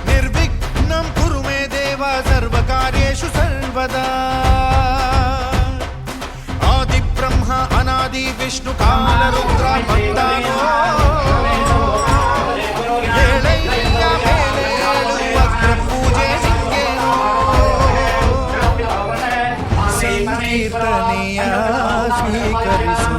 निर्विघ्नं कुरु मे देव सर्वकार्येषु सर्वदा आदि ब्रह्म अनादि विष्णु काल रुद्र मंदानो ಸಂಕೀರ್ತನೆಯ ಸ್ವೀಕರಿಸು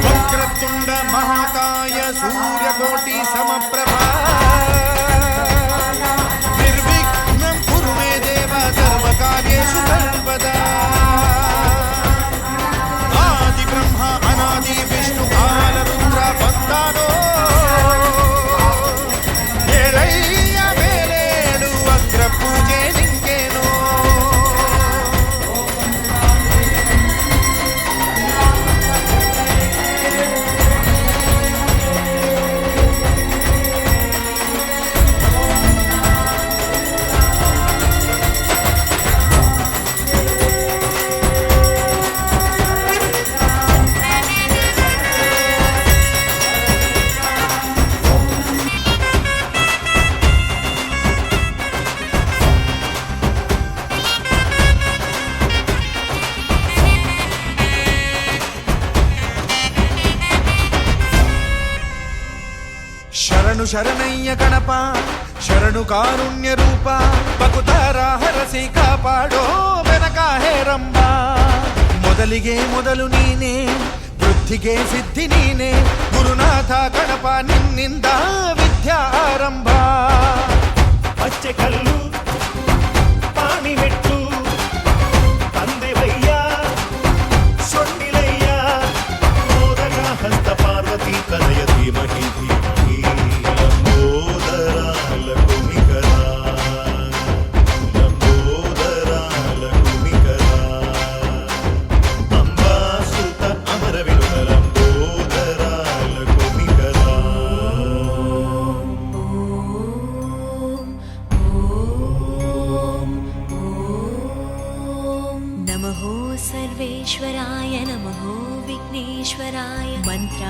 ವಕ್ರತುಂಡ ಮಹಾಕಾಯ ಸೂರ್ಯಕೋಟಿ ಸಮಪ್ರಭಾ सर्वकार्येषु सर्वदा आदि ब्रह्म अनादि विष्णु काल रुद्र बन्दानो एळय्य मेलेडु अग्र पूजे निंगेनो ಶರಣು ಶರಣಯ್ಯ ಗಣಪ ಶರಣು ಕಾರುಣ್ಯ ರೂಪ ಬಕುತಾರ ಹರಸಿ ಕಾಪಾಡೋ ಬೆನಕ ಹೇರಂಬ ಮೊದಲಿಗೆ ಮೊದಲು ನೀನೆ ವೃದ್ಧಿಗೆ ಸಿದ್ಧಿ ನೀನೆ ಗುರುನಾಥ ಗಣಪ ನಿನ್ನಿಂದ ವಿದ್ಯಾ ಆರಂಭ ಅಚ್ಚೆ ಕಲ್ಲು ಪಾಣಿ ಮೆಟ್ಟು ತಂದೆವಯ್ಯ ಸೊಂಡಿಲಯ್ಯ ಮೋದಕ ಹಸ್ತ ಪಾರ್ವತಿ ಕನಯ ಧೀಮಹಿ सर्वेश्वराय नमः विघ्नेश्वराय मन्त्राबीजाक्षराय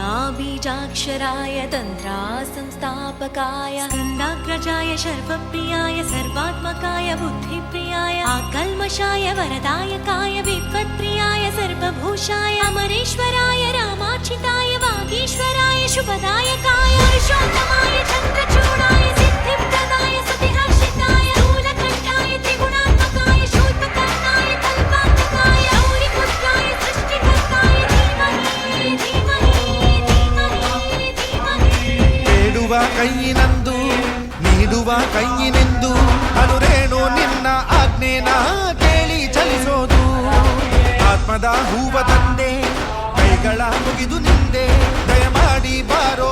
तन्त्रा संस्थापकाय स्कन्दाग्रजाय शर्वप्रियाय सर्वात्मकाय बुद्धिप्रियाय आकल्मषाय वरदायकाय विद्वत्प्रियाय सर्वभूषाय अमरेश्वराय रामार्चिताय वागीश्वराय शुभदायकाय पुरुषोत्तमाय चन्द्रचूडाय सिद्धिप्रदाय सतिहर्षिताय मूलकण्ठाय त्रिगुणात्मकाय शूर्पकर्णाय कल्पान्तकाय ಬೇಡುವ ಕೈಯಿನಂದು ನೀಡುವ ಕೈಯಿನೆಂದು ಅನುರೇಣು ನಿನ್ನ ಆಜ್ಞೆನ ಕೇಳಿ ಚಲಿಸೋದು ಆತ್ಮದ ಹೂವ ತಂದೆ ಕೈಗಳ ಮುಗಿದು ನಿಂದೆ ದಯಮಾಡಿ ಬಾರೋ